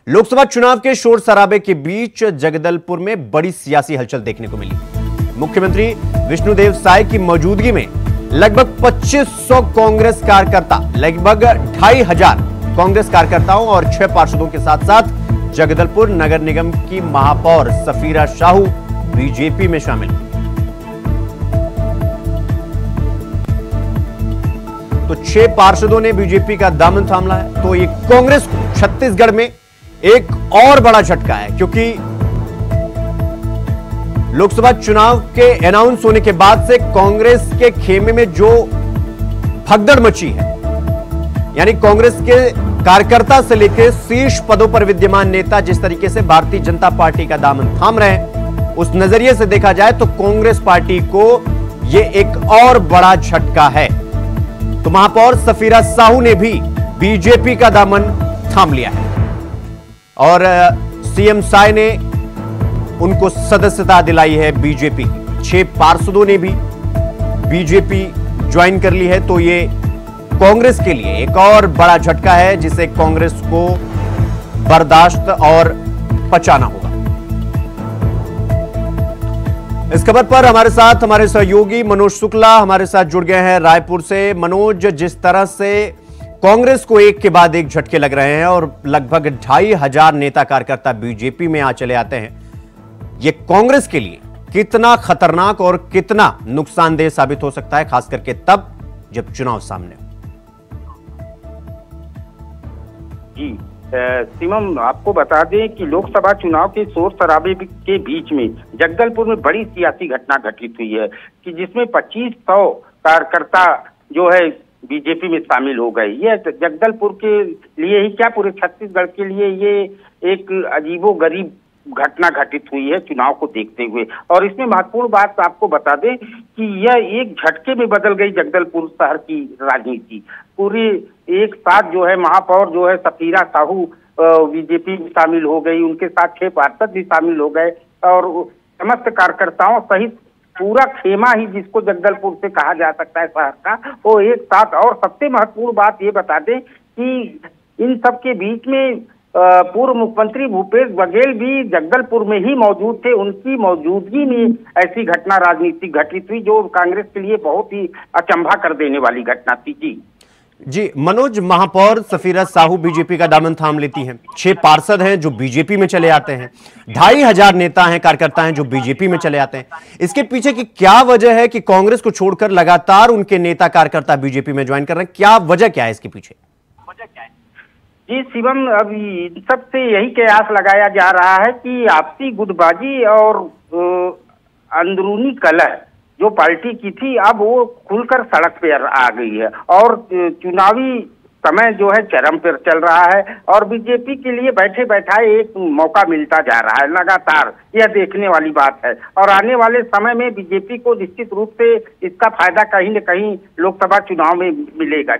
लोकसभा चुनाव के शोर शराबे के बीच जगदलपुर में बड़ी सियासी हलचल देखने को मिली। मुख्यमंत्री विष्णुदेव साय की मौजूदगी में लगभग 2500 कांग्रेस कार्यकर्ता, लगभग 2500 कांग्रेस कार्यकर्ताओं और 6 पार्षदों के साथ साथ जगदलपुर नगर निगम की महापौर सफीरा साहू बीजेपी में शामिल। तो 6 पार्षदों ने बीजेपी का दामन थामा है। तो ये कांग्रेस को छत्तीसगढ़ में एक और बड़ा झटका है, क्योंकि लोकसभा चुनाव के अनाउंस होने के बाद से कांग्रेस के खेमे में जो भगदड़ मची है, यानी कांग्रेस के कार्यकर्ता से लेकर शीर्ष पदों पर विद्यमान नेता जिस तरीके से भारतीय जनता पार्टी का दामन थाम रहे हैं, उस नजरिए से देखा जाए तो कांग्रेस पार्टी को यह एक और बड़ा झटका है। तो महापौर सफीरा साहू ने भी बीजेपी का दामन थाम लिया है और सीएम साय ने उनको सदस्यता दिलाई है बीजेपी। 6 पार्षदों ने भी बीजेपी ज्वाइन कर ली है। तो ये कांग्रेस के लिए एक और बड़ा झटका है, जिसे कांग्रेस को बर्दाश्त और पचाना होगा। इस खबर पर हमारे साथ हमारे सहयोगी मनोज शुक्ला हमारे साथ जुड़ गए हैं रायपुर से। मनोज, जिस तरह से कांग्रेस को एक के बाद एक झटके लग रहे हैं और लगभग 2500 नेता कार्यकर्ता बीजेपी में आ चले आते हैं, यह कांग्रेस के लिए कितना खतरनाक और कितना नुकसानदेह साबित हो सकता है, खास करके तब जब चुनाव सामने हो? जी शिवम, आपको बता दें कि लोकसभा चुनाव के शोर शराबे के बीच में जगदलपुर में बड़ी सियासी घटना घटित हुई है कि जिसमें 2500 कार्यकर्ता जो है बीजेपी में शामिल हो गए। ये जगदलपुर के लिए ही क्या, पूरे छत्तीसगढ़ के लिए ये एक अजीबोगरीब घटना घटित हुई है चुनाव को देखते हुए। और इसमें महत्वपूर्ण बात आपको बता दें कि यह एक झटके में बदल गई जगदलपुर शहर की राजनीति। पूरी एक साथ जो है महापौर जो है सफीरा साहू बीजेपी में शामिल हो गई, उनके साथ 6 पार्षद भी शामिल हो गए और समस्त कार्यकर्ताओं सहित पूरा खेमा ही जिसको जगदलपुर से कहा जा सकता है शहर का, वो एक साथ। और सबसे महत्वपूर्ण बात ये बता दें कि इन सब के बीच में पूर्व मुख्यमंत्री भूपेश बघेल भी जगदलपुर में ही मौजूद थे। उनकी मौजूदगी में ऐसी घटना राजनीतिक घटित हुई जो कांग्रेस के लिए बहुत ही अचंभा कर देने वाली घटना थी। जी मनोज, महापौर सफीरा साहू बीजेपी का दामन थाम लेती हैं, 6 पार्षद हैं जो बीजेपी में चले आते हैं, 2500 नेता हैं, कार्यकर्ता हैं जो बीजेपी में चले आते हैं। इसके पीछे की क्या वजह है कि कांग्रेस को छोड़कर लगातार उनके नेता कार्यकर्ता बीजेपी में ज्वाइन कर रहे हैं? क्या वजह क्या है इसके पीछे? जी शिवम, अब इन सबसे यही कयास लगाया जा रहा है कि आपसी गुटबाजी और अंदरूनी कलह जो पार्टी की थी अब वो खुलकर सड़क पर आ गई है और चुनावी समय जो है चरम पर चल रहा है और बीजेपी के लिए बैठे बैठाए एक मौका मिलता जा रहा है लगातार। यह देखने वाली बात है और आने वाले समय में बीजेपी को निश्चित रूप से इसका फायदा कहीं न कहीं लोकसभा चुनाव में मिलेगा।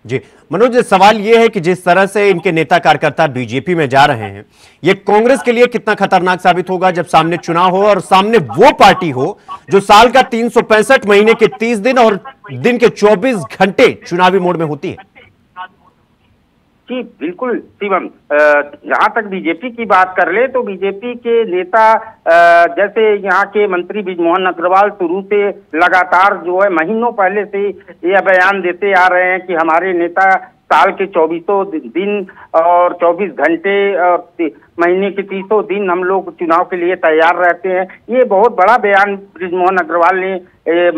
जी मनोज, सवाल यह है कि जिस तरह से इनके नेता कार्यकर्ता बीजेपी में जा रहे हैं, यह कांग्रेस के लिए कितना खतरनाक साबित होगा जब सामने चुनाव हो और सामने वो पार्टी हो जो साल का 365 महीने के 30 दिन और दिन के 24 घंटे चुनावी मोड में होती है? जी बिल्कुल शिवम, जहाँ तक बीजेपी की बात कर ले तो बीजेपी के नेता जैसे यहाँ के मंत्री बृजमोहन अग्रवाल शुरू से लगातार जो है महीनों पहले से यह बयान देते आ रहे हैं कि हमारे नेता साल के 24 दिन और 24 घंटे और महीने के 30 दिन हम लोग चुनाव के लिए तैयार रहते हैं। ये बहुत बड़ा बयान बृजमोहन अग्रवाल ने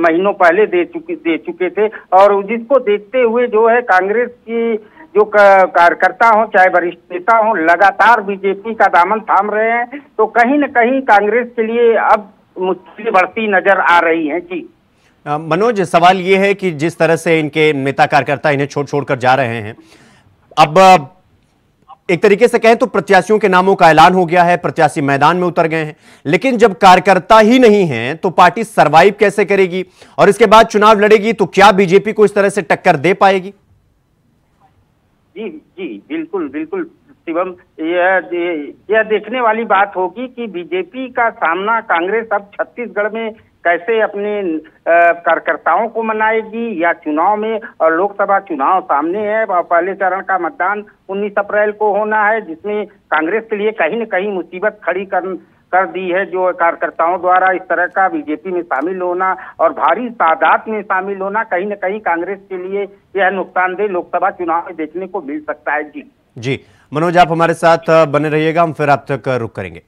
महीनों पहले दे चुके थे और जिसको देखते हुए जो है कांग्रेस की जो कार्यकर्ता हो चाहे वरिष्ठ नेता हो लगातार बीजेपी का दामन थाम रहे हैं। तो कहीं न कहीं कांग्रेस के लिए अब मुश्किलें बढ़ती नजर आ रही हैं। जी मनोज, सवाल यह है कि जिस तरह से इनके नेता कार्यकर्ता इन्हें छोड़कर जा रहे हैं, अब एक तरीके से कहें तो प्रत्याशियों के नामों का ऐलान हो गया है, प्रत्याशी मैदान में उतर गए हैं, लेकिन जब कार्यकर्ता ही नहीं हैं तो पार्टी सरवाइव कैसे करेगी और इसके बाद चुनाव लड़ेगी? तो क्या बीजेपी को इस तरह से टक्कर दे पाएगी? जी बिल्कुल शिवम, यह देखने वाली बात होगी कि बीजेपी का सामना कांग्रेस अब छत्तीसगढ़ में कैसे अपने कार्यकर्ताओं को मनाएगी, या चुनाव में, और लोकसभा चुनाव सामने है और पहले चरण का मतदान 19 अप्रैल को होना है, जिसमें कांग्रेस के लिए कहीं न कहीं मुसीबत खड़ी कर दी है, जो कार्यकर्ताओं द्वारा इस तरह का बीजेपी में शामिल होना और भारी तादाद में शामिल होना कहीं न कहीं कांग्रेस के लिए यह नुकसानदेह लोकसभा चुनाव में देखने को मिल सकता है। जी जी मनोज, आप हमारे साथ बने रहिएगा, हम फिर आप तक रुक करेंगे।